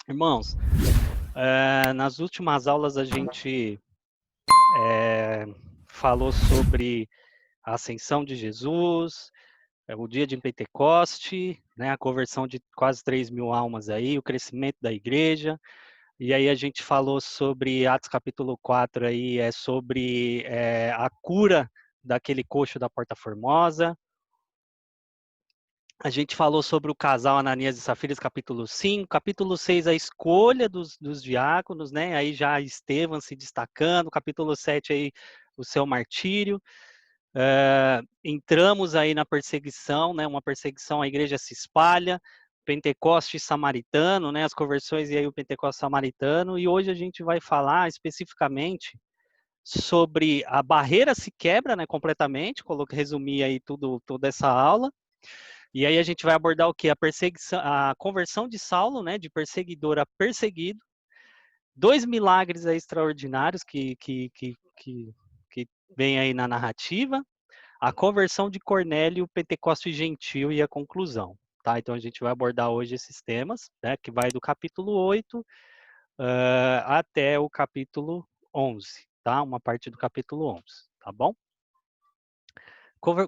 Irmãos, nas últimas aulas a gente falou sobre a ascensão de Jesus, o dia de Pentecoste, né, a conversão de quase 3.000 almas aí, o crescimento da igreja, e aí a gente falou sobre Atos capítulo 4 aí, sobre a cura daquele coxo da Porta Formosa. A gente falou sobre o casal Ananias e Safiras, capítulo 5, capítulo 6, a escolha dos diáconos, né? Aí já Estevão se destacando, capítulo 7 aí o seu martírio. Entramos aí na perseguição, né? Uma perseguição, a igreja se espalha, Pentecoste samaritano, né? As conversões e aí o Pentecoste samaritano. E hoje a gente vai falar especificamente sobre a barreira se quebra, né? Completamente, resumir aí toda essa aula. E aí a gente vai abordar o que? A perseguição, a conversão de Saulo, né, de perseguidor a perseguido, dois milagres aí extraordinários que vem aí na narrativa, a conversão de Cornélio, o Pentecoste gentil e a conclusão. Tá? Então a gente vai abordar hoje esses temas, né, que vai do capítulo 8 até o capítulo 11, tá? Uma parte do capítulo 11, tá bom?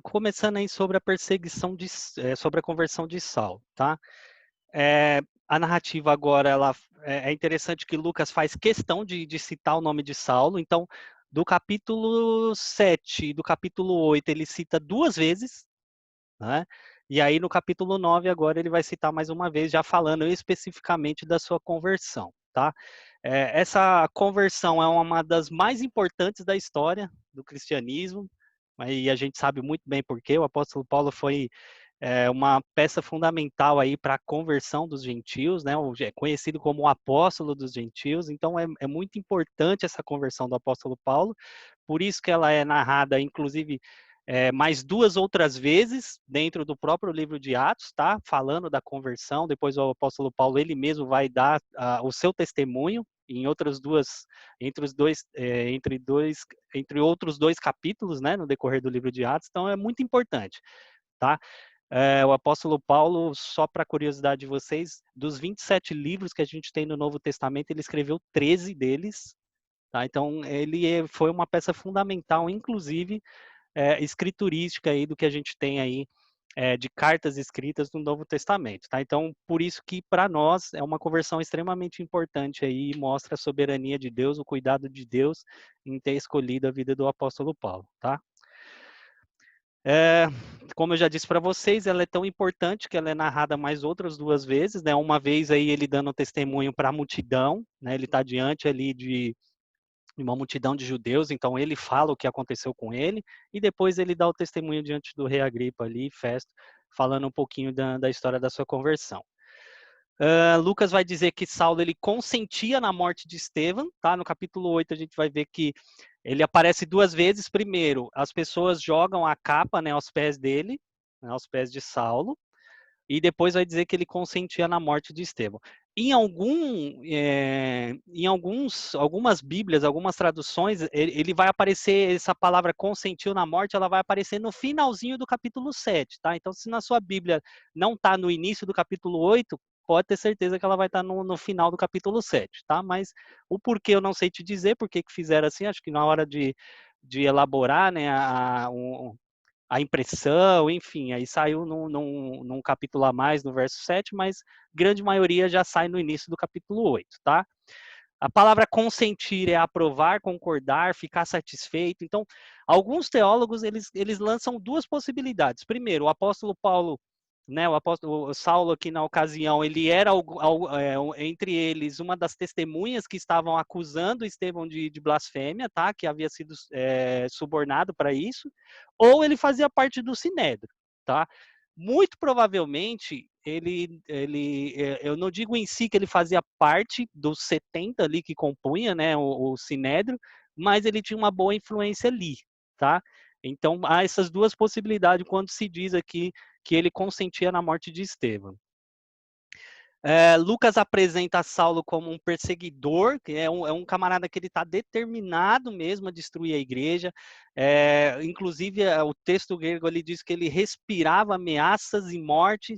Começando aí sobre a perseguição sobre a conversão de Saulo, tá? A narrativa agora, é interessante que Lucas faz questão de citar o nome de Saulo, então, do capítulo 7 e do capítulo 8, ele cita duas vezes, né? E aí no capítulo 9 agora ele vai citar mais uma vez, já falando especificamente da sua conversão, tá? Essa conversão é uma das mais importantes da história do cristianismo, e a gente sabe muito bem por quê. O apóstolo Paulo foi uma peça fundamental aí para a conversão dos gentios, né? É conhecido como o apóstolo dos gentios, então é muito importante essa conversão do apóstolo Paulo, por isso que ela é narrada, inclusive, mais duas outras vezes dentro do próprio livro de Atos, tá? Falando da conversão. Depois o apóstolo Paulo ele mesmo vai dar o seu testemunho em outras duas, entre outros dois capítulos, né? No decorrer do livro de Atos. Então é muito importante, tá? O apóstolo Paulo, só para curiosidade de vocês, dos 27 livros que a gente tem no Novo Testamento, ele escreveu 13 deles. Tá? Então, ele foi uma peça fundamental, inclusive, escriturística aí do que a gente tem aí de cartas escritas no Novo Testamento. Tá? Então, por isso que para nós é uma conversão extremamente importante aí e mostra a soberania de Deus, o cuidado de Deus em ter escolhido a vida do apóstolo Paulo. Tá? Como eu já disse para vocês, ela é tão importante que ela é narrada mais outras duas vezes, né? Uma vez aí ele dando testemunho para a multidão, né? Ele está diante ali de uma multidão de judeus, então ele fala o que aconteceu com ele, e depois ele dá o testemunho diante do rei Agripa ali, Festo, falando um pouquinho da história da sua conversão. Lucas vai dizer que Saulo ele consentia na morte de Estevão, tá? No capítulo 8 a gente vai ver que ele aparece duas vezes. Primeiro, as pessoas jogam a capa, né, aos pés dele, né, aos pés de Saulo, e depois vai dizer que ele consentia na morte de Estevão. Algumas Bíblias, algumas traduções, ele vai aparecer, essa palavra consentiu na morte, ela vai aparecer no finalzinho do capítulo 7, tá? Então, se na sua Bíblia não está no início do capítulo 8, pode ter certeza que ela vai estar no final do capítulo 7, tá? Mas o porquê eu não sei te dizer, porque que fizeram assim, acho que na hora de elaborar, né, a impressão, enfim, aí saiu num capítulo a mais, no verso 7, mas grande maioria já sai no início do capítulo 8, tá? A palavra consentir é aprovar, concordar, ficar satisfeito. Então, alguns teólogos, eles lançam duas possibilidades. Primeiro, o apóstolo Paulo, né, o apóstolo Saulo aqui na ocasião, ele era, entre eles, uma das testemunhas que estavam acusando Estevão de blasfêmia, tá, que havia sido subornado para isso, ou ele fazia parte do Sinédrio, tá? Muito provavelmente, eu não digo em si que ele fazia parte dos 70 ali que compunha, né, o Sinédrio, mas ele tinha uma boa influência ali, tá? Então, há essas duas possibilidades quando se diz aqui que ele consentia na morte de Estevão. Lucas apresenta Saulo como um perseguidor, que é um camarada que ele está determinado mesmo a destruir a igreja. Inclusive, o texto grego ali diz que ele respirava ameaças e morte.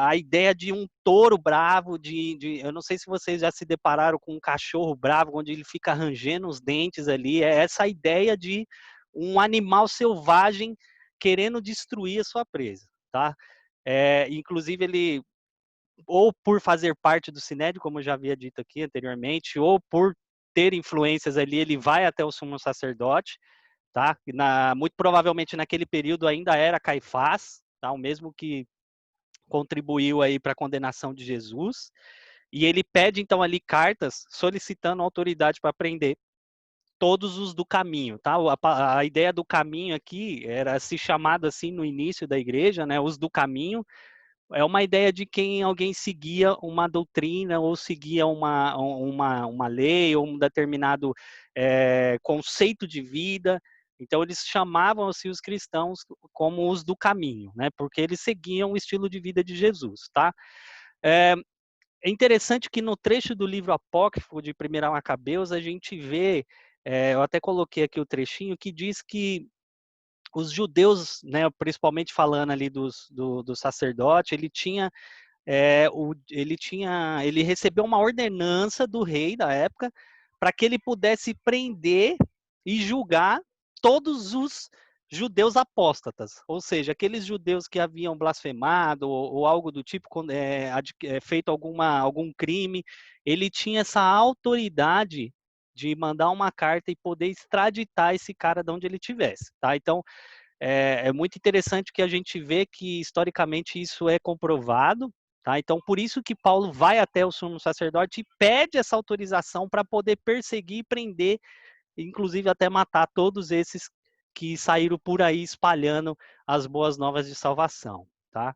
a ideia de um touro bravo, eu não sei se vocês já se depararam com um cachorro bravo, onde ele fica rangendo os dentes ali, é essa ideia de um animal selvagem querendo destruir a sua presa, tá? Inclusive ele, ou por fazer parte do Sinédrio, como eu já havia dito aqui anteriormente, ou por ter influências ali, ele vai até o sumo sacerdote, tá? Muito provavelmente naquele período ainda era Caifás, tá? O mesmo que contribuiu aí para a condenação de Jesus, e ele pede então ali cartas solicitando autoridade para prender todos os do caminho, tá? A ideia do caminho aqui era se chamado assim no início da igreja, né? Os do caminho é uma ideia de quem alguém seguia uma doutrina ou seguia uma lei ou um determinado conceito de vida. Então eles chamavam assim os cristãos como os do caminho, né? Porque eles seguiam o estilo de vida de Jesus, tá? É interessante que no trecho do livro apócrifo de 1 Macabeus a gente vê, eu até coloquei aqui o trechinho que diz que os judeus, né, principalmente falando ali do sacerdote, ele recebeu uma ordenança do rei da época para que ele pudesse prender e julgar todos os judeus apóstatas, ou seja, aqueles judeus que haviam blasfemado ou algo do tipo, feito algum crime, ele tinha essa autoridade de mandar uma carta e poder extraditar esse cara de onde ele estivesse, tá? Então, é muito interessante que a gente vê que historicamente isso é comprovado, tá? Então, por isso que Paulo vai até o sumo sacerdote e pede essa autorização para poder perseguir e prender, inclusive até matar todos esses que saíram por aí espalhando as boas novas de salvação, tá?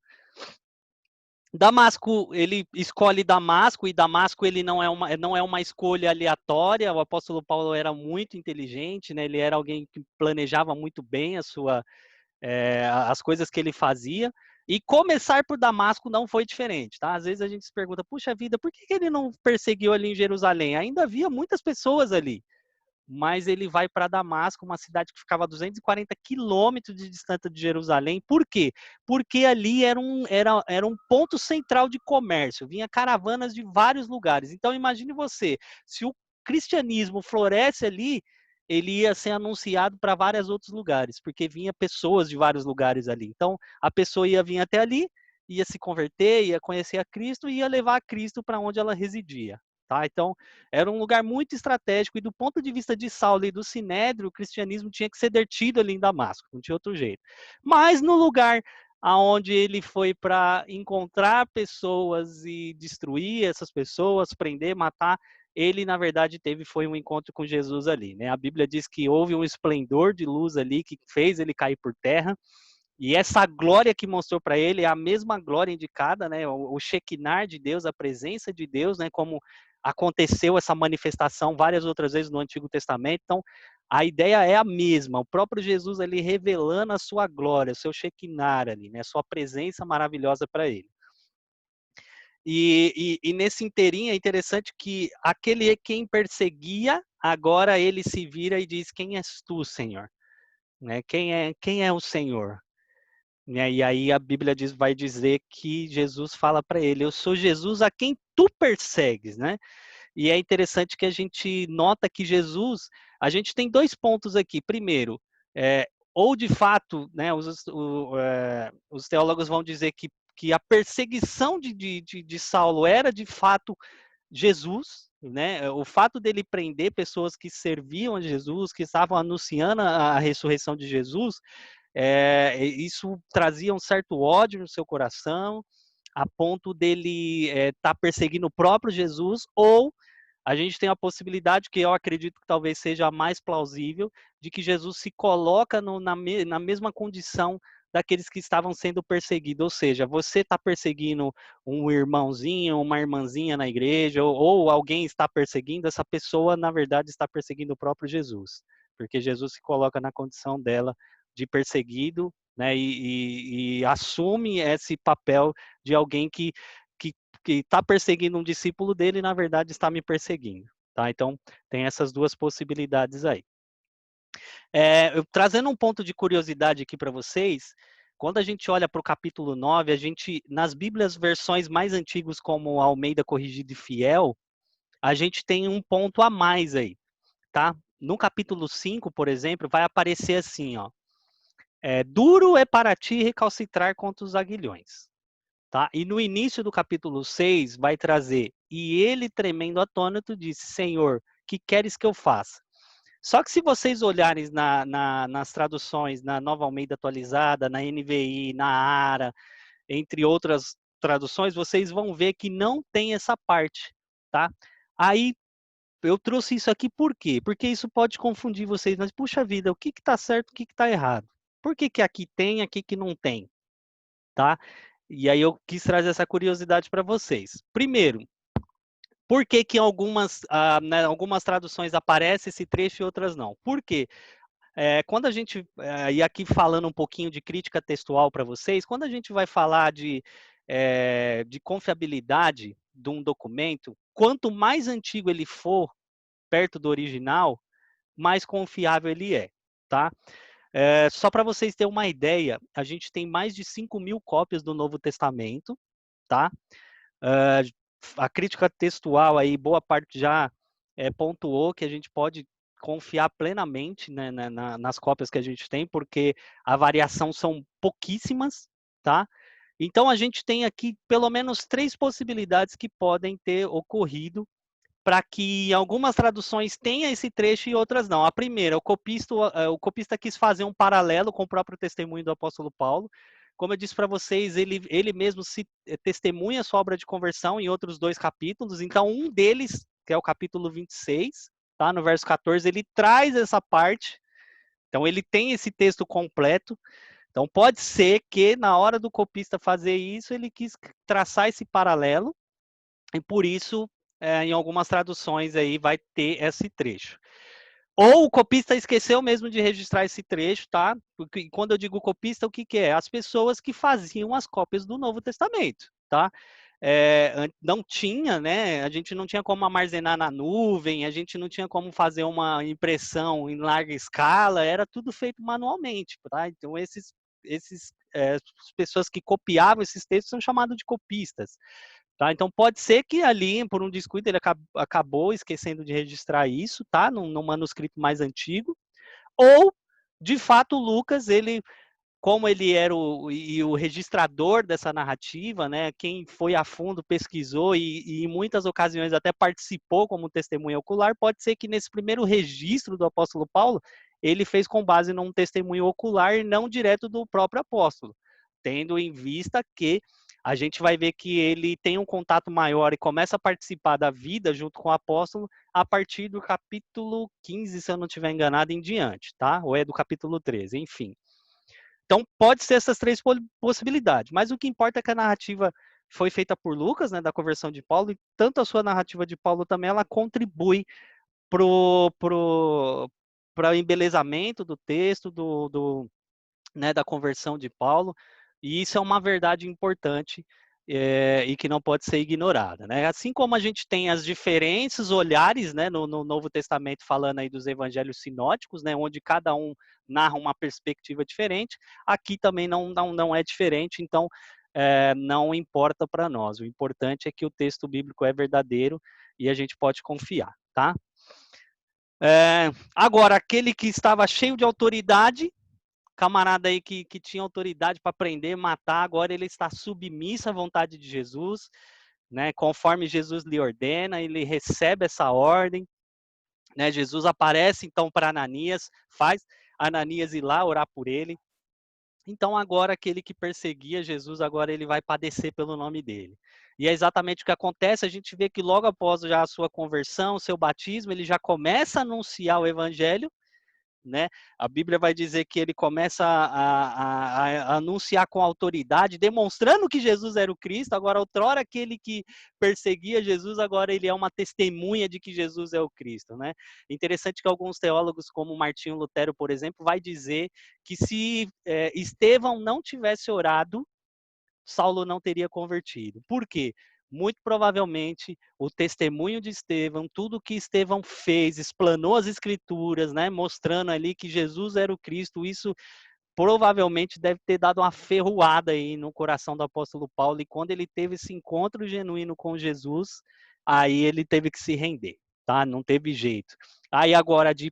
Damasco, ele escolhe Damasco, e Damasco ele não é uma escolha aleatória. O apóstolo Paulo era muito inteligente, né? Ele era alguém que planejava muito bem as coisas que ele fazia, e começar por Damasco não foi diferente, tá? Às vezes a gente se pergunta, puxa vida, por que ele não perseguiu ali em Jerusalém? Ainda havia muitas pessoas ali, mas ele vai para Damasco, uma cidade que ficava a 240 quilômetros de distância de Jerusalém. Por quê? Porque ali era um ponto central de comércio, vinha caravanas de vários lugares. Então imagine você, se o cristianismo floresce ali, ele ia ser anunciado para vários outros lugares, porque vinha pessoas de vários lugares ali. Então a pessoa ia vir até ali, ia se converter, ia conhecer a Cristo e ia levar a Cristo para onde ela residia. Tá? Então, era um lugar muito estratégico, e do ponto de vista de Saulo e do Sinédrio, o cristianismo tinha que ser detido ali em Damasco, não tinha outro jeito. Mas no lugar aonde ele foi para encontrar pessoas e destruir essas pessoas, prender, matar, ele na verdade foi um encontro com Jesus ali, né? A Bíblia diz que houve um esplendor de luz ali que fez ele cair por terra. E essa glória que mostrou para ele é a mesma glória indicada, né? O Shekinah de Deus, a presença de Deus, né? Como aconteceu essa manifestação várias outras vezes no Antigo Testamento. Então, a ideia é a mesma. O próprio Jesus ali revelando a sua glória, o seu Shekinah ali, né? A sua presença maravilhosa para ele. E nesse inteirinho é interessante que aquele quem perseguia, agora ele se vira e diz: quem és tu, Senhor? Né? Quem é o Senhor? E aí a Bíblia vai dizer que Jesus fala para ele: eu sou Jesus a quem tu persegues, né? E é interessante que a gente nota que Jesus, a gente tem dois pontos aqui. Primeiro, ou de fato, né, os teólogos vão dizer que a perseguição de Saulo era de fato Jesus, né? O fato dele prender pessoas que serviam a Jesus, que estavam anunciando a ressurreição de Jesus, isso trazia um certo ódio no seu coração, a ponto dele estar perseguindo o próprio Jesus, ou a gente tem a possibilidade, que eu acredito que talvez seja a mais plausível, de que Jesus se coloca na mesma condição daqueles que estavam sendo perseguidos. Ou seja, você está perseguindo um irmãozinho, uma irmãzinha na igreja, ou alguém está perseguindo, essa pessoa, na verdade, está perseguindo o próprio Jesus. Porque Jesus se coloca na condição dela de perseguido, né, e assume esse papel de alguém que está perseguindo um discípulo dele e, na verdade, está me perseguindo. Tá? Então, tem essas duas possibilidades aí. Trazendo um ponto de curiosidade aqui para vocês, quando a gente olha para o capítulo 9, a gente, nas Bíblias versões mais antigas, como a Almeida Corrigida e Fiel, a gente tem um ponto a mais aí, tá? No capítulo 5, por exemplo, vai aparecer assim, ó. Duro é para ti recalcitrar contra os aguilhões. Tá? E no início do capítulo 6 vai trazer, e ele tremendo atônito disse, Senhor, que queres que eu faça? Só que se vocês olharem nas traduções, na Nova Almeida Atualizada, na NVI, na ARA, entre outras traduções, vocês vão ver que não tem essa parte, tá? Aí eu trouxe isso aqui por quê? Porque isso pode confundir vocês, mas puxa vida, o que está certo, o que está errado? Por que, que aqui tem, aqui que não tem? Tá? E aí eu quis trazer essa curiosidade para vocês. Primeiro, por que que né, algumas traduções aparece esse trecho e outras não? Por quê? Quando a gente, e aqui falando um pouquinho de crítica textual para vocês, quando a gente vai falar de confiabilidade de um documento, quanto mais antigo ele for, perto do original, mais confiável ele é, tá? Só para vocês terem uma ideia, a gente tem mais de 5.000 cópias do Novo Testamento, tá? A crítica textual aí, boa parte já pontuou que a gente pode confiar plenamente, né, nas cópias que a gente tem, porque a variação são pouquíssimas, tá? Então a gente tem aqui pelo menos 3 possibilidades que podem ter ocorrido para que algumas traduções tenha esse trecho e outras não. A primeira, o copista quis fazer um paralelo com o próprio testemunho do apóstolo Paulo. Como eu disse para vocês, ele mesmo se testemunha sua obra de conversão em outros 2 capítulos. Então, um deles, que é o capítulo 26, tá, no verso 14, ele traz essa parte. Então, ele tem esse texto completo. Então, pode ser que na hora do copista fazer isso, ele quis traçar esse paralelo e por isso, em algumas traduções aí vai ter esse trecho. Ou o copista esqueceu mesmo de registrar esse trecho, tá? Porque quando eu digo copista, o que, que é? As pessoas que faziam as cópias do Novo Testamento, tá? Não tinha, né? A gente não tinha como armazenar na nuvem, a gente não tinha como fazer uma impressão em larga escala, era tudo feito manualmente, tá? Então, as pessoas que copiavam esses textos são chamados de copistas. Tá? Então pode ser que ali, por um descuido, ele acabou esquecendo de registrar isso, tá? Num manuscrito mais antigo. Ou, de fato, Lucas, como ele era o registrador dessa narrativa, né? Quem foi a fundo pesquisou e em muitas ocasiões até participou como testemunha ocular, pode ser que nesse primeiro registro do apóstolo Paulo, ele fez com base num testemunho ocular e não direto do próprio apóstolo, tendo em vista que a gente vai ver que ele tem um contato maior e começa a participar da vida junto com o apóstolo a partir do capítulo 15, se eu não estiver enganado, em diante, tá? Ou é do capítulo 13, enfim. Então, pode ser essas 3 possibilidades, mas o que importa é que a narrativa foi feita por Lucas, né, da conversão de Paulo, e tanto a sua narrativa de Paulo também, ela contribui para o embelezamento do texto, né, da conversão de Paulo, e isso é uma verdade importante e que não pode ser ignorada, né? Assim como a gente tem as diferentes olhares, né, no Novo Testamento falando aí dos evangelhos sinóticos, né, onde cada um narra uma perspectiva diferente, aqui também não é diferente, então não importa para nós. O importante é que o texto bíblico é verdadeiro e a gente pode confiar, tá? Agora, aquele que estava cheio de autoridade, camarada aí que tinha autoridade para prender, matar, agora ele está submisso à vontade de Jesus, né? Conforme Jesus lhe ordena, ele recebe essa ordem, né? Jesus aparece então para Ananias, faz Ananias ir lá orar por ele. Então agora aquele que perseguia Jesus, agora ele vai padecer pelo nome dele. E é exatamente o que acontece, a gente vê que logo após já a sua conversão, o seu batismo, ele já começa a anunciar o evangelho, né? A Bíblia vai dizer que ele começa a anunciar com autoridade, demonstrando que Jesus era o Cristo. Agora, outrora, aquele que perseguia Jesus, agora ele é uma testemunha de que Jesus é o Cristo, né? Interessante que alguns teólogos, como Martinho Lutero, por exemplo, vai dizer que se Estevão não tivesse orado, Saulo não teria convertido. Por quê? Muito provavelmente o testemunho de Estevão, tudo que Estevão fez, explanou as escrituras, né, mostrando ali que Jesus era o Cristo, isso provavelmente deve ter dado uma ferroada aí no coração do apóstolo Paulo, e quando ele teve esse encontro genuíno com Jesus, aí ele teve que se render, tá? Não teve jeito. Aí agora de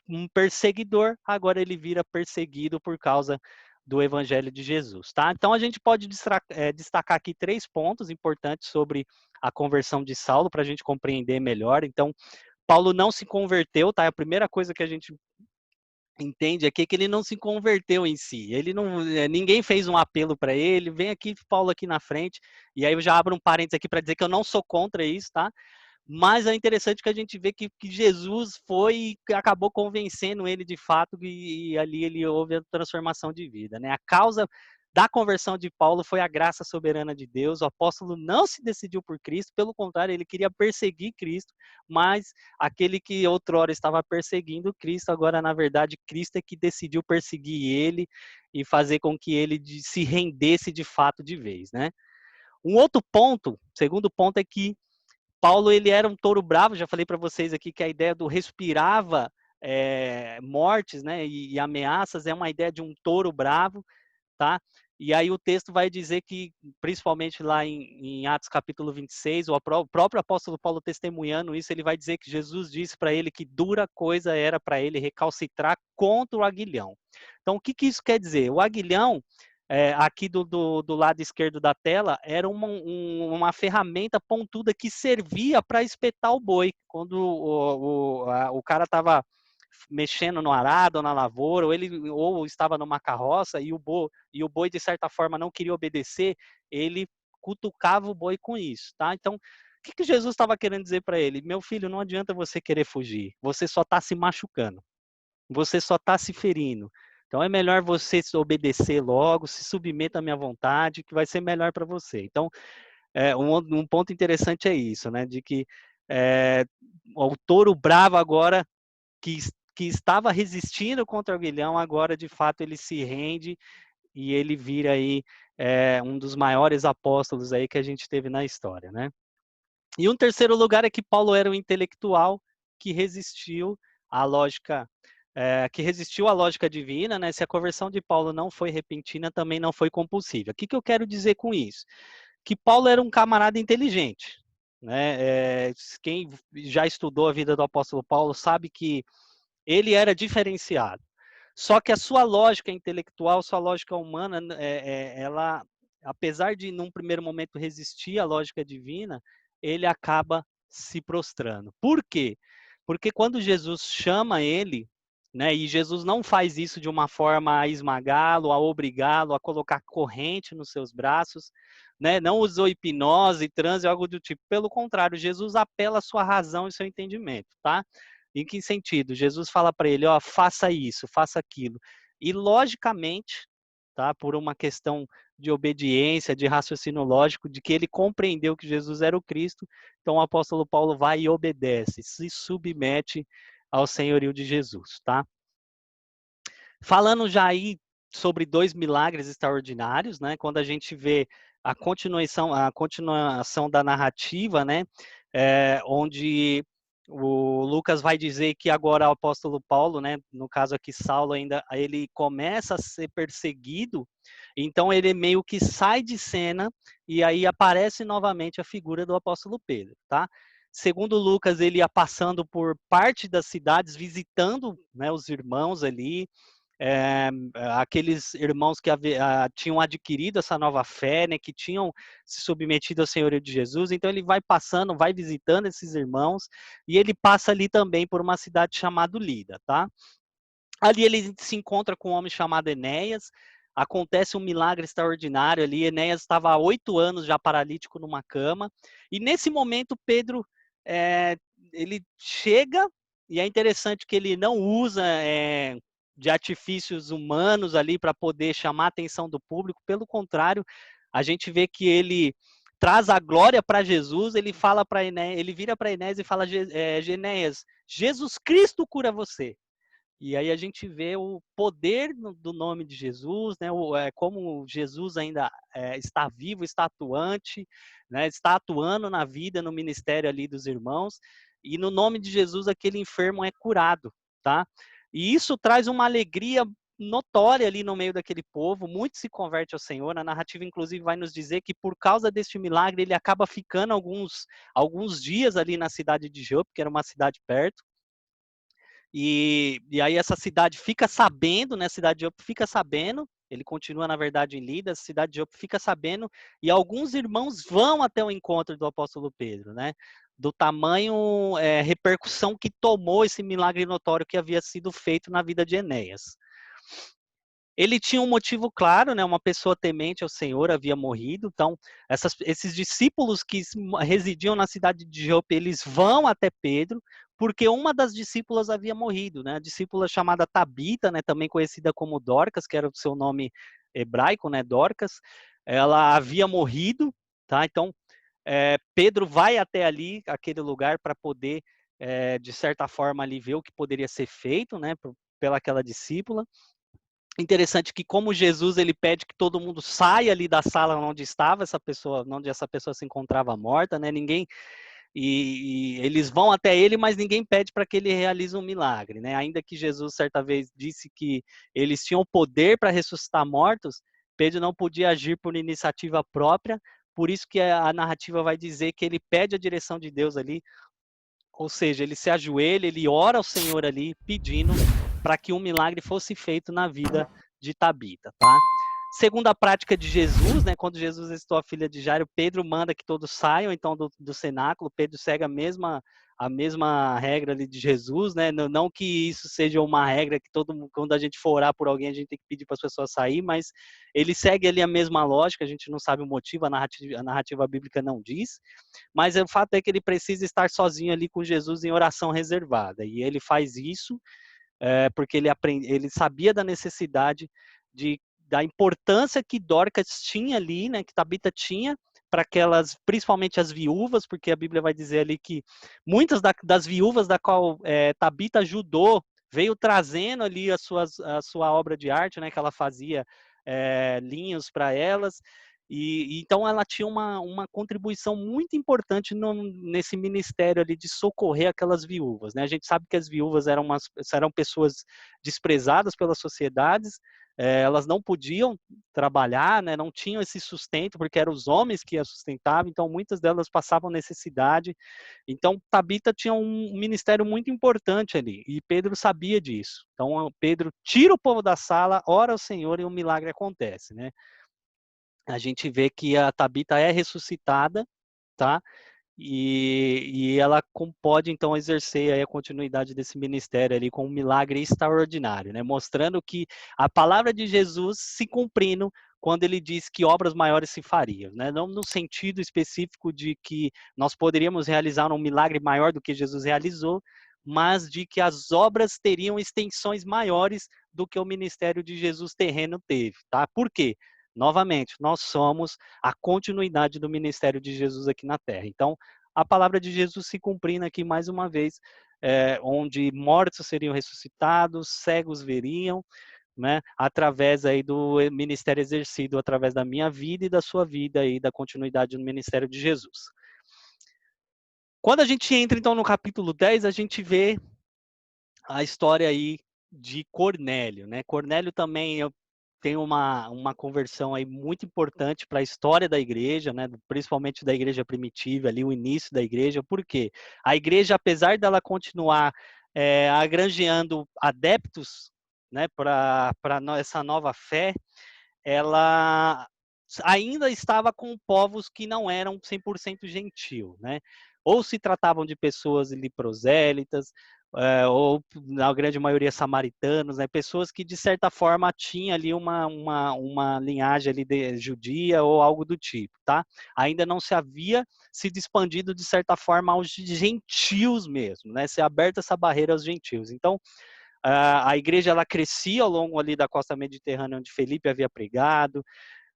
um perseguidor, agora ele vira perseguido por causa do evangelho de Jesus, tá? Então a gente pode destacar aqui 3 pontos importantes sobre a conversão de Saulo para a gente compreender melhor. Então, Paulo não se converteu, tá? A primeira coisa que a gente entende aqui que ele não se converteu em si. Ele não, ninguém fez um apelo para ele. Vem aqui, Paulo, aqui na frente. E aí eu já abro um parênteses aqui para dizer que eu não sou contra isso, tá? Mas é interessante que a gente vê que Jesus foi e acabou convencendo ele de fato, e ali ele houve a transformação de vida, né? A causa da conversão de Paulo foi a graça soberana de Deus. O apóstolo não se decidiu por Cristo, pelo contrário, ele queria perseguir Cristo, mas aquele que outrora estava perseguindo Cristo, agora, na verdade, Cristo é que decidiu perseguir ele e fazer com que ele se rendesse de fato de vez, né? Um outro ponto, segundo ponto, é que Paulo, ele era um touro bravo, já falei para vocês aqui que a ideia do respirava mortes, né, e ameaças, é uma ideia de um touro bravo, tá? E aí o texto vai dizer que, principalmente lá em Atos capítulo 26, o próprio apóstolo Paulo testemunhando isso, ele vai dizer que Jesus disse para ele que dura coisa era para ele recalcitrar contra o aguilhão. Então, o que isso quer dizer? O aguilhão, aqui do lado esquerdo da tela, era uma ferramenta pontuda que servia para espetar o boi. Quando o cara estava mexendo no arado, ou na lavoura, ou estava numa carroça e o boi, de certa forma, não queria obedecer, ele cutucava o boi com isso, tá? Então, o que Jesus estava querendo dizer para ele? Meu filho, não adianta você querer fugir, você só está se machucando, você só está se ferindo. Então é melhor você se obedecer logo, se submeta à minha vontade, que vai ser melhor para você. Então, um ponto interessante é isso, né? De que o touro bravo agora, que, que estava resistindo contra o aguilhão, agora de fato ele se rende e ele vira aí um dos maiores apóstolos aí que a gente teve na história, né? E um terceiro lugar é que Paulo era um intelectual que resistiu à lógica divina, né? Se a conversão de Paulo não foi repentina, também não foi compulsiva. O que eu quero dizer com isso? Que Paulo era um camarada inteligente, né? Quem já estudou a vida do apóstolo Paulo sabe que ele era diferenciado. Só que a sua lógica intelectual, sua lógica humana, ela, apesar de num primeiro momento resistir à lógica divina, ele acaba se prostrando. Por quê? Porque quando Jesus chama ele, né, e Jesus não faz isso de uma forma a esmagá-lo, a obrigá-lo, a colocar corrente nos seus braços, né, não usou hipnose, transe, algo do tipo. Pelo contrário, Jesus apela à sua razão e seu entendimento, tá? Em que sentido? Jesus fala para ele, ó, faça isso, faça aquilo. E logicamente, tá, por uma questão de obediência, de raciocínio lógico, de que ele compreendeu que Jesus era o Cristo, então o apóstolo Paulo vai e obedece, se submete ao senhorio de Jesus, tá? Falando já aí sobre 2 milagres extraordinários, né? Quando a gente vê a continuação da narrativa, né? Onde o Lucas vai dizer que agora o apóstolo Paulo, né? No caso aqui Saulo ainda, ele começa a ser perseguido, então ele meio que sai de cena e aí aparece novamente a figura do apóstolo Pedro, tá? Segundo Lucas, ele ia passando por parte das cidades, visitando, né, os irmãos ali, aqueles irmãos que tinham adquirido essa nova fé, né, que tinham se submetido ao senhorio de Jesus. Então ele vai passando, vai visitando esses irmãos, e ele passa ali também por uma cidade chamada Lida, tá? Ali ele se encontra com um homem chamado Enéas, acontece um milagre extraordinário ali. Enéas estava há 8 anos já paralítico numa cama, e nesse momento Pedro, ele chega, e é interessante que ele não usa de artifícios humanos ali para poder chamar a atenção do público, pelo contrário, a gente vê que ele traz a glória para Jesus. Ele fala para Enéas, ele vira para Enéas e fala, Enéas, Jesus Cristo cura você. E aí a gente vê o poder do nome de Jesus, né? Como Jesus ainda está vivo, está atuante, né? Está atuando na vida, no ministério ali dos irmãos, e no nome de Jesus aquele enfermo é curado, tá? E isso traz uma alegria notória ali no meio daquele povo, muito se converte ao Senhor. A narrativa, inclusive, vai nos dizer que por causa deste milagre, ele acaba ficando alguns dias ali na cidade de Jope, que era uma cidade perto. E aí essa cidade fica sabendo, né? A cidade de Jope fica sabendo. Ele continua, na verdade, em Lida, a cidade de Jope fica sabendo, e alguns irmãos vão até o encontro do apóstolo Pedro, né? Do tamanho repercussão que tomou esse milagre notório que havia sido feito na vida de Enéas. Ele tinha um motivo claro, né? Uma pessoa temente ao Senhor havia morrido. Então, esses discípulos que residiam na cidade de Jope, eles vão até Pedro, porque uma das discípulas havia morrido, né? A discípula chamada Tabita, né? Também conhecida como Dorcas, que era o seu nome hebraico, né? Dorcas. Ela havia morrido, tá? Então, Pedro vai até ali, aquele lugar, para poder, de certa forma, ali ver o que poderia ser feito, né? Pelaquela discípula. Interessante que, como Jesus, ele pede que todo mundo saia ali da sala onde estava essa pessoa, onde essa pessoa se encontrava morta, né? Ninguém, e eles vão até ele, mas ninguém pede para que ele realize um milagre, né? Ainda que Jesus certa vez disse que eles tinham poder para ressuscitar mortos, Pedro não podia agir por iniciativa própria. Por isso que a narrativa vai dizer que ele pede a direção de Deus ali, ou seja, ele se ajoelha, ele ora ao Senhor ali, pedindo para que um milagre fosse feito na vida de Tabita, tá? Segundo a prática de Jesus, né, quando Jesus ressuscitou a filha de Jairo, Pedro manda que todos saiam então do cenáculo. Pedro segue a mesma regra ali de Jesus, né? Não que isso seja uma regra que quando a gente for orar por alguém, a gente tem que pedir para as pessoas sair, mas ele segue ali a mesma lógica. A gente não sabe o motivo, a narrativa bíblica não diz, mas o fato é que ele precisa estar sozinho ali com Jesus em oração reservada, e ele faz isso porque ele sabia da necessidade da importância que Dorcas tinha ali, né, que Tabita tinha, para aquelas, principalmente as viúvas, porque a Bíblia vai dizer ali que muitas das viúvas da qual Tabita ajudou, veio trazendo ali a sua obra de arte, né, que ela fazia linhos para elas, e então ela tinha uma contribuição muito importante nesse ministério ali de socorrer aquelas viúvas, né? A gente sabe que as viúvas eram pessoas desprezadas pelas sociedades, elas não podiam trabalhar, né? Não tinham esse sustento, porque eram os homens que as sustentavam, então muitas delas passavam necessidade. Então Tabita tinha um ministério muito importante ali, e Pedro sabia disso. Então Pedro tira o povo da sala, ora ao Senhor e um milagre acontece, né? A gente vê que a Tabita é ressuscitada, tá? E ela pode então exercer aí a continuidade desse ministério ali com um milagre extraordinário, né? Mostrando que a palavra de Jesus se cumprindo quando ele diz que obras maiores se fariam, né? Não no sentido específico de que nós poderíamos realizar um milagre maior do que Jesus realizou, mas de que as obras teriam extensões maiores do que o ministério de Jesus terreno teve, tá? Por quê? Novamente, nós somos a continuidade do ministério de Jesus aqui na Terra. Então, a palavra de Jesus se cumprindo aqui mais uma vez, onde mortos seriam ressuscitados, cegos veriam, né, através aí do ministério exercido através da minha vida e da sua vida e da continuidade no ministério de Jesus. Quando a gente entra então no capítulo 10, a gente vê a história aí de Cornélio, né? Cornélio também tem uma conversão aí muito importante para a história da igreja, né? Principalmente da igreja primitiva, ali o início da igreja. Por quê? A igreja, apesar dela continuar agranjeando adeptos, né, para essa nova fé, ela ainda estava com povos que não eram 100% gentil, né? Ou se tratavam de pessoas prosélitas, ou na grande maioria samaritanos, né? Pessoas que de certa forma tinham ali uma linhagem ali judia ou algo do tipo, tá? Ainda não se havia sido expandido de certa forma aos gentios mesmo, né? Ser aberta essa barreira aos gentios. Então, a igreja ela crescia ao longo ali da costa mediterrânea onde Felipe havia pregado,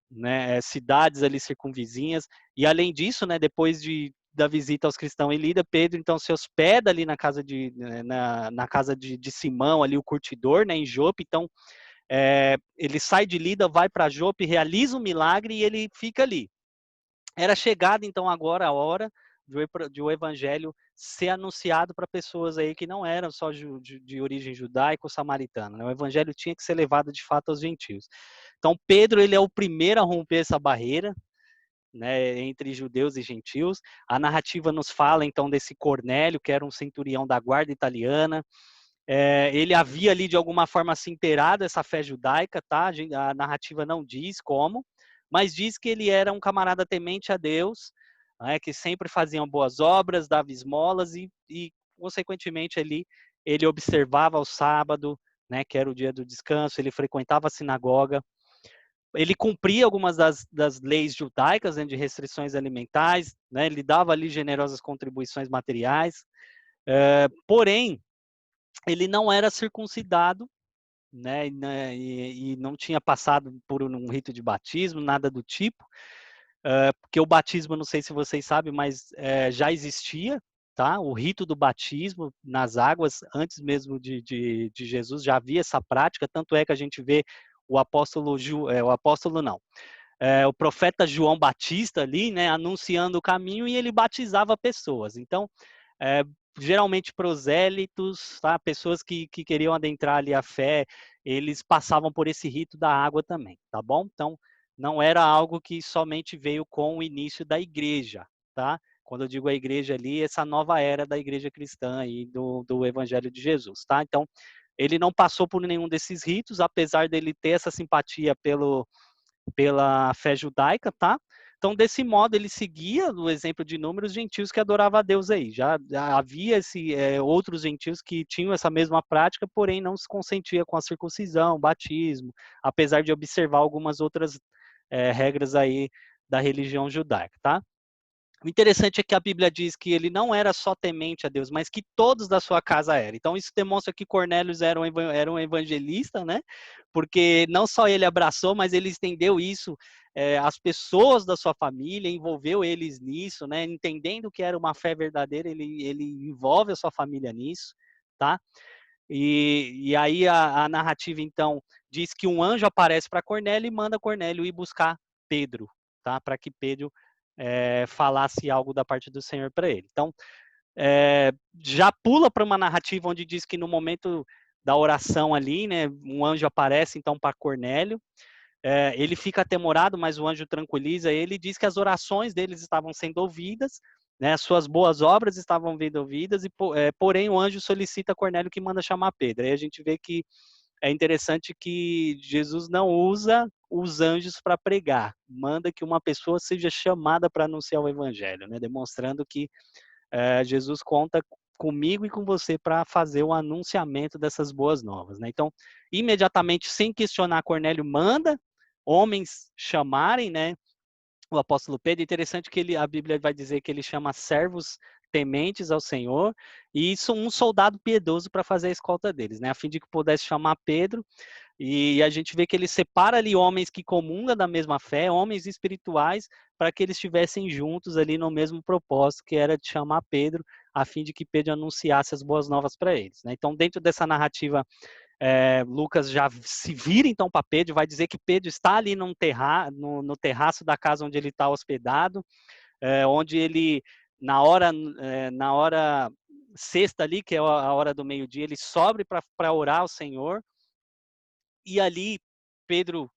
né, cidades ali circunvizinhas, e além disso, né, depois da visita aos cristãos em Lida, Pedro então se hospeda ali na casa de Simão, ali o curtidor, né, em Jope. Então ele sai de Lida, vai para Jope, realiza um milagre e ele fica ali. Era chegada então agora a hora de o evangelho ser anunciado para pessoas aí que não eram só de origem judaico-samaritana, né? O evangelho tinha que ser levado de fato aos gentios. Então Pedro, ele é o primeiro a romper essa barreira, né, entre judeus e gentios. A narrativa nos fala então desse Cornélio, que era um centurião da guarda italiana. Ele havia ali de alguma forma se inteirado dessa fé judaica, tá? A narrativa não diz como, mas diz que ele era um camarada temente a Deus, né, que sempre fazia boas obras, dava esmolas e consequentemente ali ele observava o sábado, né, que era o dia do descanso, ele frequentava a sinagoga, ele cumpria algumas das leis judaicas, né, de restrições alimentares, né, ele dava ali generosas contribuições materiais, porém, ele não era circuncidado, né, e não tinha passado por um rito de batismo, nada do tipo, porque o batismo, não sei se vocês sabem, mas já existia, tá? O rito do batismo nas águas, antes mesmo de Jesus, já havia essa prática, tanto é que a gente vê o apóstolo, o apóstolo não, o profeta João Batista ali, né, anunciando o caminho e ele batizava pessoas. Então, é, geralmente prosélitos, tá? Pessoas que queriam adentrar ali a fé, eles passavam por esse rito da água também, tá bom? Então, não era algo que somente veio com o início da igreja, tá? Quando eu digo a igreja ali, essa nova era da igreja cristã e do evangelho de Jesus, tá? Então, ele não passou por nenhum desses ritos, apesar dele ter essa simpatia pela fé judaica, tá? Então, desse modo, ele seguia o exemplo de inúmeros gentios que adoravam a Deus aí. Já havia outros gentios que tinham essa mesma prática, porém não se consentia com a circuncisão, batismo, apesar de observar algumas outras regras aí da religião judaica, tá? O interessante é que a Bíblia diz que ele não era só temente a Deus, mas que todos da sua casa eram. Então isso demonstra que Cornélio era um evangelista, né? Porque não só ele abraçou, mas ele estendeu isso às pessoas da sua família, envolveu eles nisso, né? Entendendo que era uma fé verdadeira, ele envolve a sua família nisso, tá? E aí a narrativa, então, diz que um anjo aparece para Cornélio e manda Cornélio ir buscar Pedro, tá? Para que Pedro falasse algo da parte do Senhor para ele. Então, já pula para uma narrativa onde diz que no momento da oração ali, né, um anjo aparece então para Cornélio, ele fica atemorado, mas o anjo tranquiliza ele e diz que as orações deles estavam sendo ouvidas, né, as suas boas obras estavam sendo ouvidas, porém o anjo solicita a Cornélio que manda chamar Pedro. Aí a gente vê que é interessante que Jesus não usa os anjos para pregar, manda que uma pessoa seja chamada para anunciar o evangelho, né, demonstrando que Jesus conta comigo e com você para fazer o anunciamento dessas boas novas, né? Então, imediatamente, sem questionar, Cornélio manda homens chamarem, né, o apóstolo Pedro. Interessante que a Bíblia vai dizer que ele chama servos tementes ao Senhor, e isso um soldado piedoso para fazer a escolta deles, né, a fim de que pudesse chamar Pedro. E a gente vê que ele separa ali homens que comungam da mesma fé, homens espirituais, para que eles estivessem juntos ali no mesmo propósito, que era de chamar Pedro, a fim de que Pedro anunciasse as boas novas para eles, né? Então, dentro dessa narrativa, Lucas já se vira então para Pedro, vai dizer que Pedro está ali no terraço da casa onde ele está hospedado, onde ele, na hora sexta ali, que é a hora do meio-dia, ele sobe para orar ao Senhor, e ali Pedro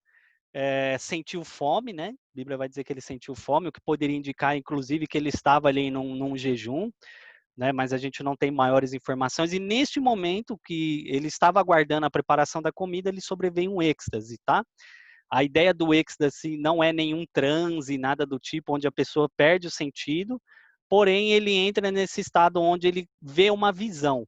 sentiu fome, né? A Bíblia vai dizer que ele sentiu fome, o que poderia indicar, inclusive, que ele estava ali num jejum, né? Mas a gente não tem maiores informações. E neste momento que ele estava aguardando a preparação da comida, ele sobreveio um êxtase, tá? A ideia do êxtase não é nenhum transe, nada do tipo, onde a pessoa perde o sentido, porém ele entra nesse estado onde ele vê uma visão,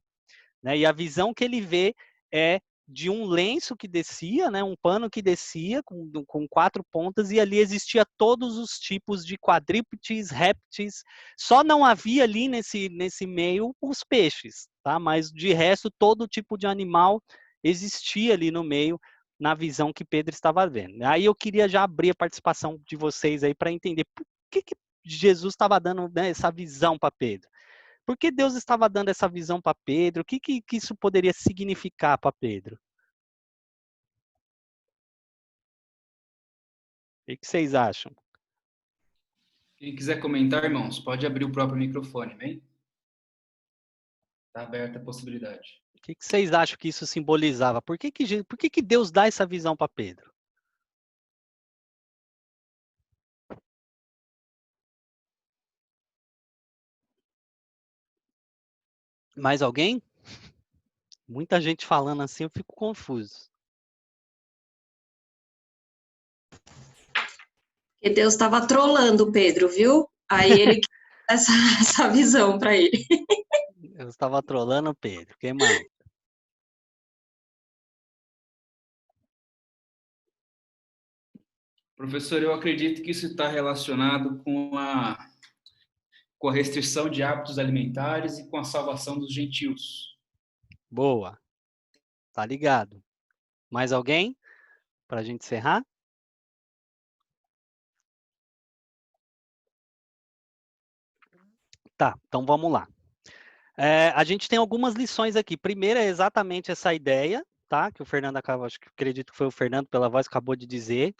né? E a visão que ele vê é de um lenço que descia, né, um pano que descia com quatro pontas, e ali existia todos os tipos de quadrúpedes, répteis, só não havia ali nesse meio os peixes, tá? Mas de resto todo tipo de animal existia ali no meio, na visão que Pedro estava vendo. Aí eu queria já abrir a participação de vocês aí para entender por que Jesus estava dando, né, essa visão para Pedro. Por que Deus estava dando essa visão para Pedro? O que isso poderia significar para Pedro? O que vocês acham? Quem quiser comentar, irmãos, pode abrir o próprio microfone, bem? Está aberta a possibilidade. O que que vocês acham que isso simbolizava? Por que que Deus dá essa visão para Pedro? Mais alguém? Muita gente falando assim, eu fico confuso. Porque Deus estava trolando o Pedro, viu? Aí ele quis essa, essa visão para ele. Eu estava trolando Pedro. Quem mais? Professor, eu acredito que isso está relacionado com a restrição de hábitos alimentares e com a salvação dos gentios. Boa. Tá ligado. Mais alguém? Para a gente encerrar? Tá, então vamos lá. A gente tem algumas lições aqui. Primeiro é exatamente essa ideia, tá? Que o Fernando acabou, acredito que foi o Fernando pela voz que acabou de dizer.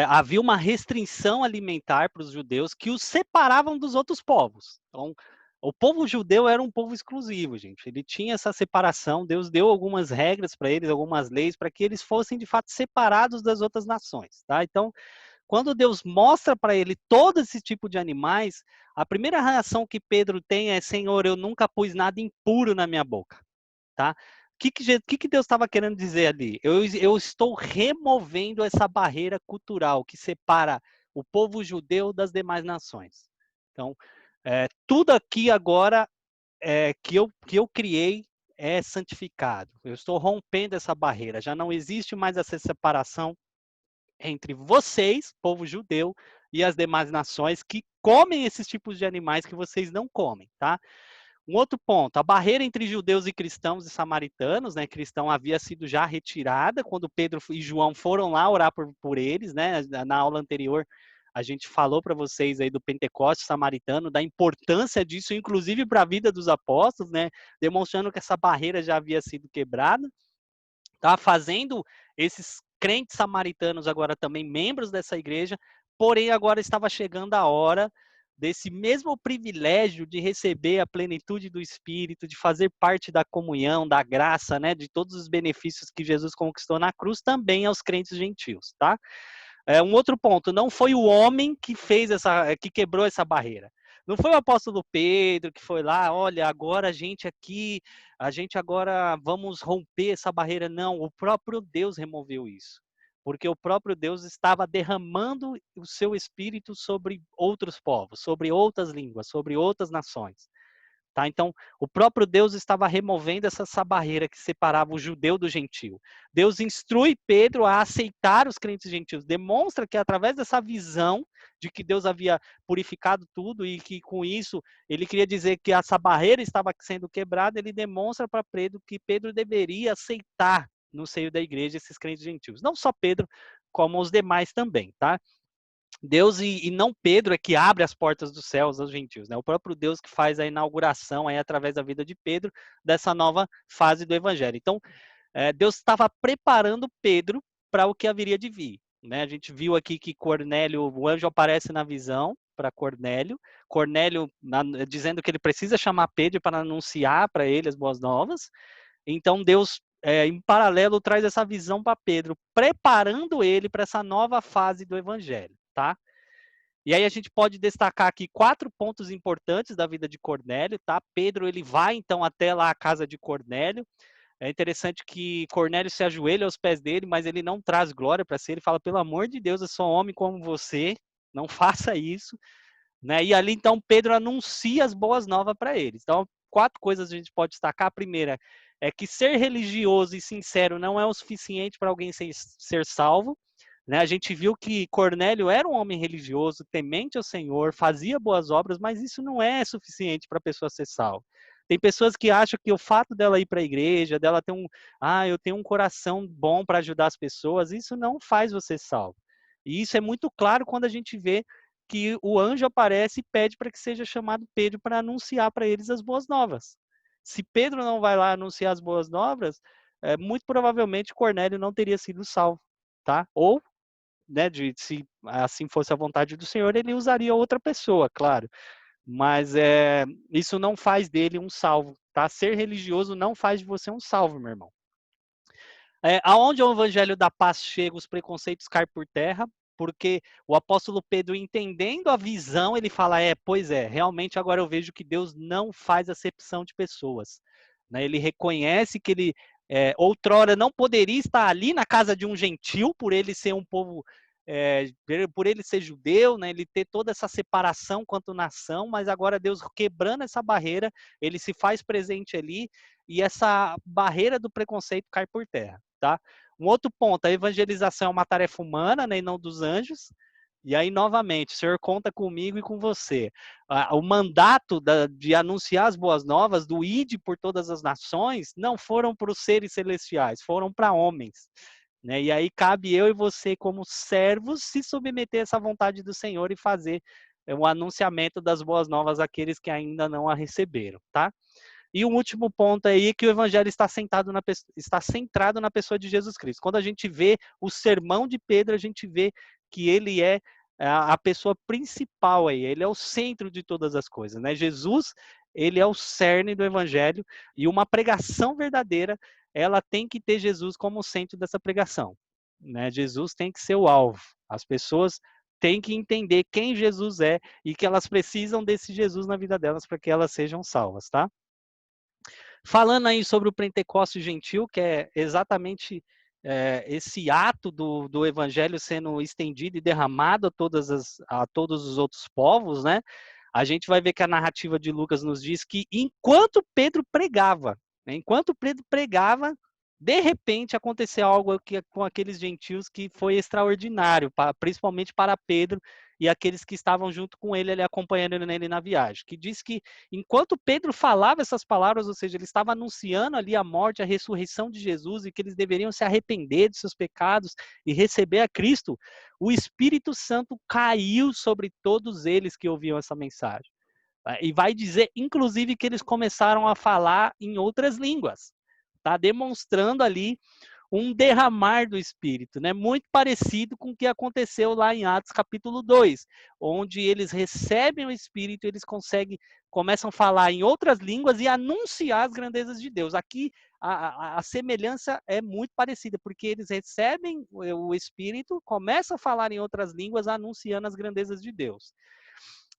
Havia uma restrição alimentar para os judeus que os separavam dos outros povos. Então, o povo judeu era um povo exclusivo, gente. Ele tinha essa separação. Deus deu algumas regras para eles, algumas leis, para que eles fossem de fato separados das outras nações, tá? Então, quando Deus mostra para ele todo esse tipo de animais, a primeira reação que Pedro tem é: Senhor, eu nunca pus nada impuro na minha boca, tá? O que que Deus estava querendo dizer ali? Eu estou removendo essa barreira cultural que separa o povo judeu das demais nações. Então, tudo aqui agora que eu criei é santificado. Eu estou rompendo essa barreira. Já não existe mais essa separação entre vocês, povo judeu, e as demais nações que comem esses tipos de animais que vocês não comem, tá? Um outro ponto, a barreira entre judeus e cristãos e samaritanos, né? Cristão havia sido já retirada quando Pedro e João foram lá orar por eles, né? Na aula anterior, a gente falou para vocês aí do Pentecoste samaritano, da importância disso, inclusive para a vida dos apóstolos, né? Demonstrando que essa barreira já havia sido quebrada, tá? Fazendo esses crentes samaritanos agora também membros dessa igreja, porém agora estava chegando a hora desse mesmo privilégio de receber a plenitude do Espírito, de fazer parte da comunhão, da graça, né, de todos os benefícios que Jesus conquistou na cruz, também aos crentes gentios, tá? Um outro ponto, não foi o homem que fez que quebrou essa barreira. Não foi o apóstolo Pedro que foi lá, olha, agora a gente agora vamos romper essa barreira. Não, o próprio Deus removeu isso. Porque o próprio Deus estava derramando o seu espírito sobre outros povos, sobre outras línguas, sobre outras nações. Tá? Então, o próprio Deus estava removendo essa barreira que separava o judeu do gentio. Deus instrui Pedro a aceitar os crentes gentios, demonstra que através dessa visão de que Deus havia purificado tudo e que com isso ele queria dizer que essa barreira estava sendo quebrada, ele demonstra para Pedro que Pedro deveria aceitar no seio da igreja esses crentes gentios. Não só Pedro, como os demais também, tá? Deus e não Pedro é que abre as portas dos céus aos gentios, né? O próprio Deus que faz a inauguração aí através da vida de Pedro dessa nova fase do evangelho. Então, Deus estava preparando Pedro para o que haveria de vir, né? A gente viu aqui que Cornélio, o anjo aparece na visão para Cornélio, dizendo que ele precisa chamar Pedro para anunciar para ele as boas novas. Então Deus em paralelo traz essa visão para Pedro, preparando ele para essa nova fase do evangelho, tá? E aí a gente pode destacar aqui 4 pontos importantes da vida de Cornélio, tá? Pedro, ele vai então até lá a casa de Cornélio. É interessante que Cornélio se ajoelha aos pés dele, mas ele não traz glória para si. Ele fala: pelo amor de Deus, eu sou um homem como você, não faça isso, né? E ali então Pedro anuncia as boas novas para eles. Então, 4 coisas a gente pode destacar. A primeira é que ser religioso e sincero não é o suficiente para alguém ser salvo. Né? A gente viu que Cornélio era um homem religioso, temente ao Senhor, fazia boas obras, mas isso não é suficiente para a pessoa ser salva. Tem pessoas que acham que o fato dela ir para a igreja, dela ter eu tenho um coração bom para ajudar as pessoas, isso não faz você salvo. E isso é muito claro quando a gente vê que o anjo aparece e pede para que seja chamado Pedro para anunciar para eles as boas novas. Se Pedro não vai lá anunciar as boas novas, muito provavelmente Cornélio não teria sido salvo, tá? Ou né, se assim fosse a vontade do Senhor, ele usaria outra pessoa, claro. Mas isso não faz dele um salvo, tá? Ser religioso não faz de você um salvo, meu irmão. Aonde o evangelho da paz chega, os preconceitos caem por terra, porque o apóstolo Pedro, entendendo a visão, ele fala, pois é, realmente agora eu vejo que Deus não faz acepção de pessoas. Né? Ele reconhece que ele outrora não poderia estar ali na casa de um gentil, por ele ser um povo, por ele ser judeu, né? Ele ter toda essa separação quanto nação, mas agora Deus quebrando essa barreira, ele se faz presente ali, e essa barreira do preconceito cai por terra. Tá? Um outro ponto, a evangelização é uma tarefa humana, né, e não dos anjos. E aí, novamente, o Senhor conta comigo e com você. O mandato de anunciar as boas novas, do ide por todas as nações, não foram para os seres celestiais, foram para homens. Né? E aí cabe eu e você, como servos, se submeter a essa vontade do Senhor e fazer o anunciamento das boas novas àqueles que ainda não a receberam. Tá? E um último ponto aí é que o evangelho está centrado na pessoa de Jesus Cristo. Quando a gente vê o sermão de Pedro, a gente vê que ele é a pessoa principal aí, ele é o centro de todas as coisas, né? Jesus, ele é o cerne do evangelho, e uma pregação verdadeira, ela tem que ter Jesus como centro dessa pregação, né? Jesus tem que ser o alvo. As pessoas têm que entender quem Jesus é e que elas precisam desse Jesus na vida delas para que elas sejam salvas, tá? Falando aí sobre o Pentecoste Gentil, que é exatamente esse ato do evangelho sendo estendido e derramado a todos os outros povos, né? A gente vai ver que a narrativa de Lucas nos diz que enquanto Pedro pregava, de repente aconteceu algo com aqueles gentios que foi extraordinário, principalmente para Pedro e aqueles que estavam junto com ele, acompanhando ele na viagem. Que diz que enquanto Pedro falava essas palavras, ou seja, ele estava anunciando ali a morte, a ressurreição de Jesus, e que eles deveriam se arrepender de seus pecados e receber a Cristo, o Espírito Santo caiu sobre todos eles que ouviam essa mensagem. E vai dizer, inclusive, que eles começaram a falar em outras línguas. Tá demonstrando ali um derramar do Espírito, né? Muito parecido com o que aconteceu lá em Atos capítulo 2, onde eles recebem o Espírito, eles começam a falar em outras línguas e anunciar as grandezas de Deus. Aqui a semelhança é muito parecida, porque eles recebem o Espírito, começam a falar em outras línguas, anunciando as grandezas de Deus.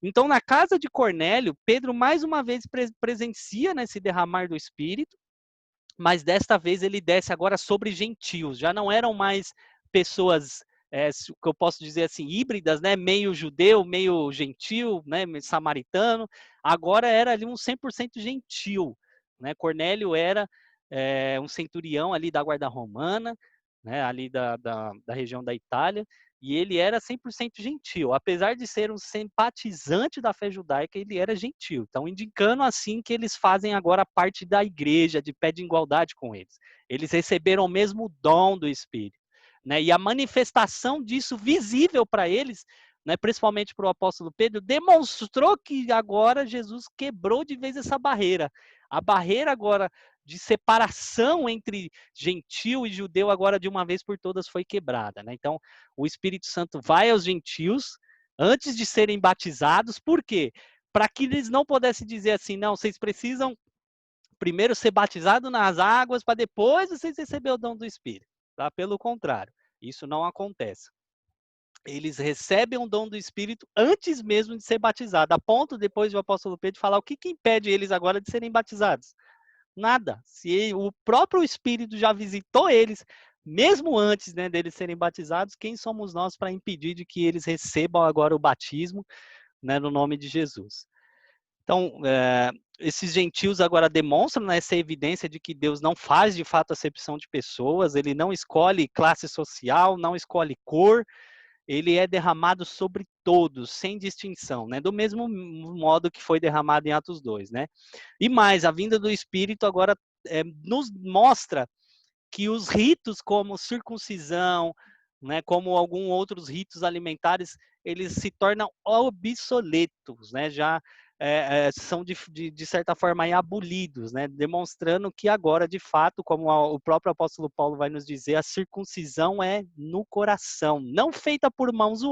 Então, na casa de Cornélio, Pedro mais uma vez presencia nesse derramar do Espírito, mas desta vez ele desce agora sobre gentios. Já não eram mais pessoas, que eu posso dizer assim, híbridas, né? Meio judeu, meio gentil, né? Samaritano. Agora era ali um 100% gentil. Né? Cornélio era um centurião ali da guarda romana, né? Ali da região da Itália. E ele era 100% gentil. Apesar de ser um simpatizante da fé judaica, ele era gentil. Então, indicando assim que eles fazem agora parte da igreja, de pé de igualdade com eles. Eles receberam o mesmo dom do Espírito. Né? E a manifestação disso visível para eles, né, principalmente para o apóstolo Pedro, demonstrou que agora Jesus quebrou de vez essa barreira. A barreira agora de separação entre gentil e judeu agora de uma vez por todas foi quebrada. Né? Então, o Espírito Santo vai aos gentios antes de serem batizados. Por quê? Para que eles não pudessem dizer assim, não, vocês precisam primeiro ser batizados nas águas para depois vocês receberem o dom do Espírito. Tá? Pelo contrário, isso não acontece. Eles recebem o dom do Espírito antes mesmo de ser batizados, a ponto depois do apóstolo Pedro falar o que impede eles agora de serem batizados. Nada. Se o próprio Espírito já visitou eles, mesmo antes, né, deles serem batizados, quem somos nós para impedir de que eles recebam agora o batismo, né, no nome de Jesus? Então, esses gentios agora demonstram, né, essa evidência de que Deus não faz de fato acepção de pessoas, ele não escolhe classe social, não escolhe cor, ele é derramado sobre todos, sem distinção, né? Do mesmo modo que foi derramado em Atos 2, né? E mais, a vinda do Espírito agora nos mostra que os ritos como circuncisão, né, como alguns outros ritos alimentares, eles se tornam obsoletos, né? Já são de certa forma aí abolidos, né? Demonstrando que agora, de fato, como o próprio apóstolo Paulo vai nos dizer, a circuncisão é no coração, não feita por mãos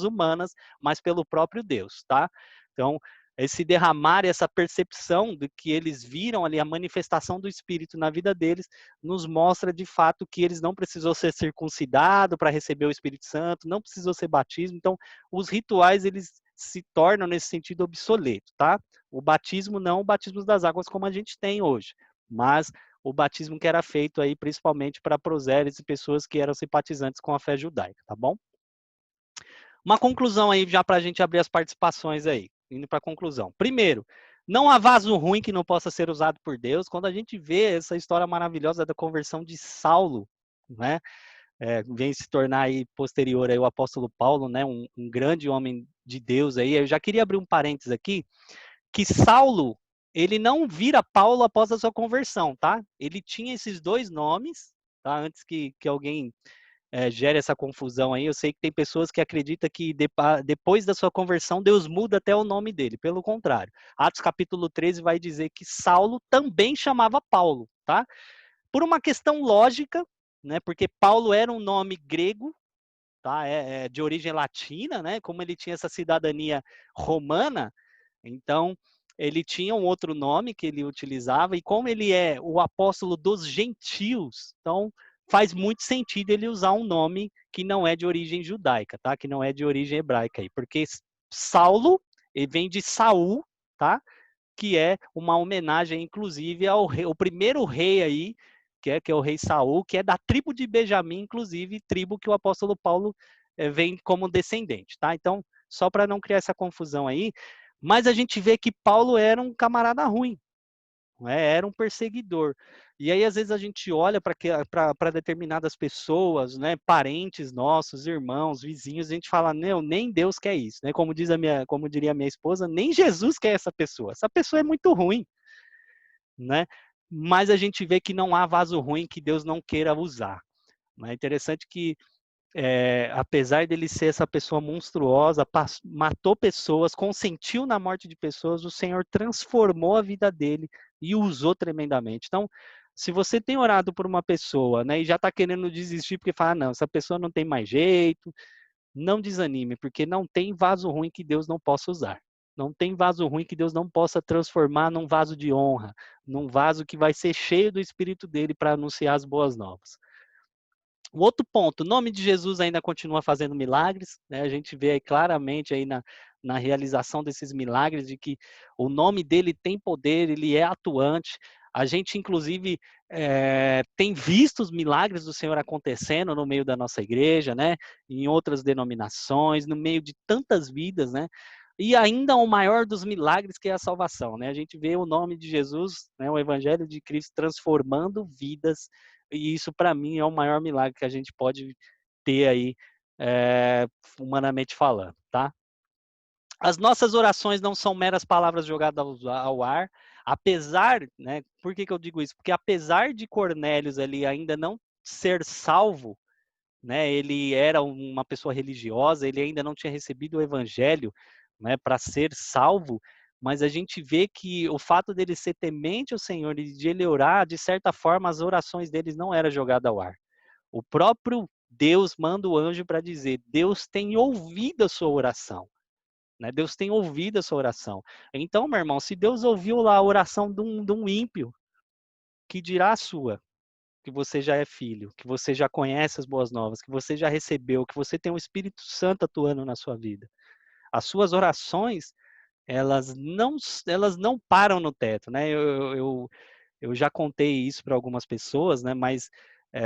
humanas, mas pelo próprio Deus, tá? Então, esse derramar, essa percepção de que eles viram ali a manifestação do Espírito na vida deles, nos mostra de fato que eles não precisou ser circuncidado para receber o Espírito Santo, não precisou ser batismo. Então, os rituais, eles se tornam nesse sentido obsoleto, tá? O batismo não o batismo das águas como a gente tem hoje, mas o batismo que era feito aí principalmente para prosélitos e pessoas que eram simpatizantes com a fé judaica, tá bom? Uma conclusão aí já para a gente abrir as participações aí, indo para a conclusão. Primeiro, não há vaso ruim que não possa ser usado por Deus. Quando a gente vê essa história maravilhosa da conversão de Saulo, né? Vem se tornar aí posterior aí o apóstolo Paulo, né, um grande homem de Deus aí. Eu já queria abrir um parênteses aqui, que Saulo, ele não vira Paulo após a sua conversão, tá? Ele tinha esses dois nomes, tá? Antes que alguém gere essa confusão aí, eu sei que tem pessoas que acreditam que depois da sua conversão, Deus muda até o nome dele. Pelo contrário, Atos capítulo 13 vai dizer que Saulo também chamava Paulo, tá? Por uma questão lógica, né? Porque Paulo era um nome grego, tá? De origem latina, né? Como ele tinha essa cidadania romana, então ele tinha um outro nome que ele utilizava, e como ele é o apóstolo dos gentios, então faz muito sentido ele usar um nome que não é de origem judaica, tá? Que não é de origem hebraica aí, porque Saulo, ele vem de Saul, tá? Que é uma homenagem, inclusive, ao rei, o primeiro rei aí, que é o rei Saul, que é da tribo de Benjamim, inclusive, tribo que o apóstolo Paulo vem como descendente, tá? Então, só para não criar essa confusão aí, mas a gente vê que Paulo era um camarada ruim, né? Era um perseguidor. E aí, às vezes, a gente olha para determinadas pessoas, né, parentes nossos, irmãos, vizinhos, a gente fala, não, nem Deus quer isso, né? Como diria a minha esposa, nem Jesus quer essa pessoa. Essa pessoa é muito ruim, né? Mas a gente vê que não há vaso ruim que Deus não queira usar. É interessante que apesar dele ser essa pessoa monstruosa, matou pessoas, consentiu na morte de pessoas, o Senhor transformou a vida dele e o usou tremendamente. Então, se você tem orado por uma pessoa, né, e já está querendo desistir porque fala, não, essa pessoa não tem mais jeito, não desanime, porque não tem vaso ruim que Deus não possa usar. Não tem vaso ruim que Deus não possa transformar num vaso de honra, num vaso que vai ser cheio do Espírito dele para anunciar as boas novas. O outro ponto, o nome de Jesus ainda continua fazendo milagres, né? A gente vê aí claramente aí na realização desses milagres de que o nome dele tem poder, ele é atuante. A gente, inclusive, tem visto os milagres do Senhor acontecendo no meio da nossa igreja, né? Em outras denominações, no meio de tantas vidas, né? E ainda o maior dos milagres que é a salvação, né? A gente vê o nome de Jesus, né? O Evangelho de Cristo transformando vidas, e isso, para mim, é o maior milagre que a gente pode ter aí, humanamente falando, tá? As nossas orações não são meras palavras jogadas ao ar, apesar, né? Por que eu digo isso? Porque apesar de Cornélios ali ainda não ser salvo, né? Ele era uma pessoa religiosa, ele ainda não tinha recebido o evangelho, né, para ser salvo, mas a gente vê que o fato dele ser temente ao Senhor e de ele orar, de certa forma, as orações deles não eram jogadas ao ar. O próprio Deus manda o anjo para dizer: Deus tem ouvido a sua oração. Né? Deus tem ouvido a sua oração. Então, meu irmão, se Deus ouviu lá a oração de um ímpio, que dirá a sua? Que você já é filho, que você já conhece as boas novas, que você já recebeu, que você tem o Espírito Santo atuando na sua vida. As suas orações, elas não param no teto, né? Eu já contei isso para algumas pessoas, né? Mas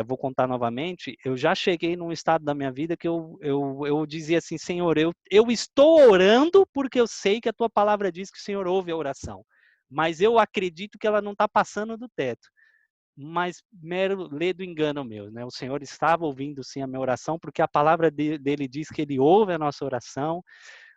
vou contar novamente. Eu já cheguei num estado da minha vida que eu dizia assim, Senhor, eu estou orando porque eu sei que a tua palavra diz que o Senhor ouve a oração, mas eu acredito que ela não está passando do teto. Mas mero ledo engano meu, né? O Senhor estava ouvindo sim a minha oração, porque a palavra dele diz que ele ouve a nossa oração,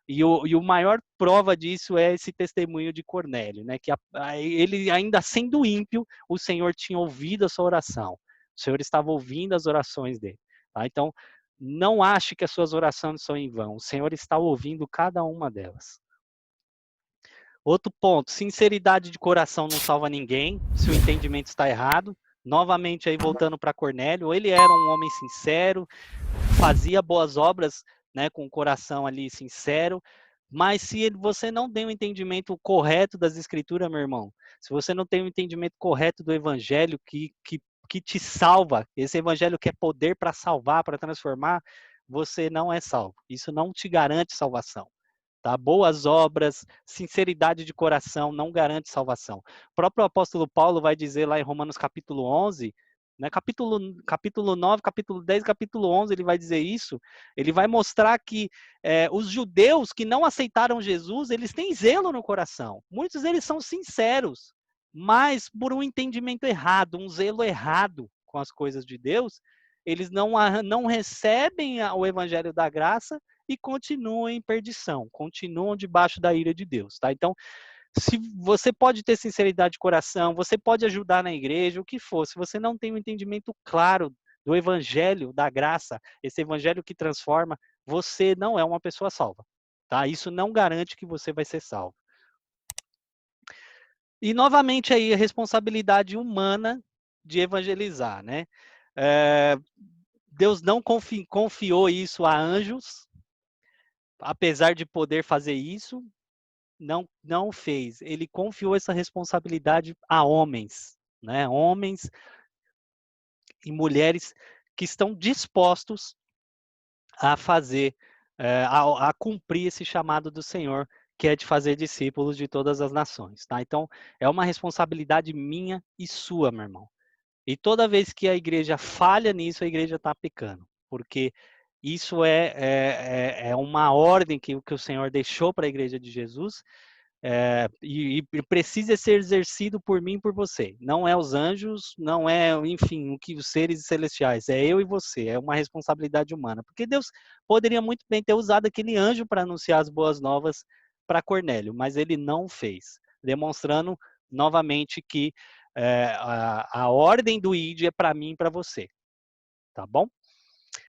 e o maior prova disso é esse testemunho de Cornélio, né? Que ele, ainda sendo ímpio, o Senhor tinha ouvido a sua oração. O Senhor estava ouvindo as orações dele. Tá? Então, não ache que as suas orações são em vão. O Senhor está ouvindo cada uma delas. Outro ponto, sinceridade de coração não salva ninguém, se o entendimento está errado. Novamente aí voltando para Cornélio, ele era um homem sincero, fazia boas obras, né, com o coração ali sincero, mas se você não tem um entendimento correto das escrituras, meu irmão, se você não tem um entendimento correto do evangelho que te salva, esse evangelho que é poder para salvar, para transformar, você não é salvo. Isso não te garante salvação. Tá? Boas obras, sinceridade de coração não garante salvação. O próprio apóstolo Paulo vai dizer lá em Romanos capítulo 11, né, capítulo 9, capítulo 10, capítulo 11, ele vai dizer isso. Ele vai mostrar que os judeus que não aceitaram Jesus, eles têm zelo no coração. Muitos deles são sinceros, mas por um entendimento errado, um zelo errado com as coisas de Deus, eles não recebem o evangelho da graça e continuam em perdição, continuam debaixo da ira de Deus, tá? Então, se você pode ter sinceridade de coração, você pode ajudar na igreja, o que for, se você não tem um entendimento claro do evangelho, da graça, esse evangelho que transforma, você não é uma pessoa salva, tá? Isso não garante que você vai ser salvo. E, novamente, aí, a responsabilidade humana de evangelizar, né? Deus não confiou isso a anjos, apesar de poder fazer isso, não fez. Ele confiou essa responsabilidade a homens, né? Homens e mulheres que estão dispostos a fazer, a cumprir esse chamado do Senhor, que é de fazer discípulos de todas as nações, tá? Então, é uma responsabilidade minha e sua, meu irmão. E toda vez que a igreja falha nisso, a igreja está pecando, porque isso é uma ordem que o Senhor deixou para a igreja de Jesus, e precisa ser exercido por mim e por você. Não é os anjos, não é, enfim, o que os seres celestiais, é eu e você, é uma responsabilidade humana. Porque Deus poderia muito bem ter usado aquele anjo para anunciar as boas novas para Cornélio, mas ele não fez, demonstrando novamente que a ordem do ID é para mim e para você. Tá bom?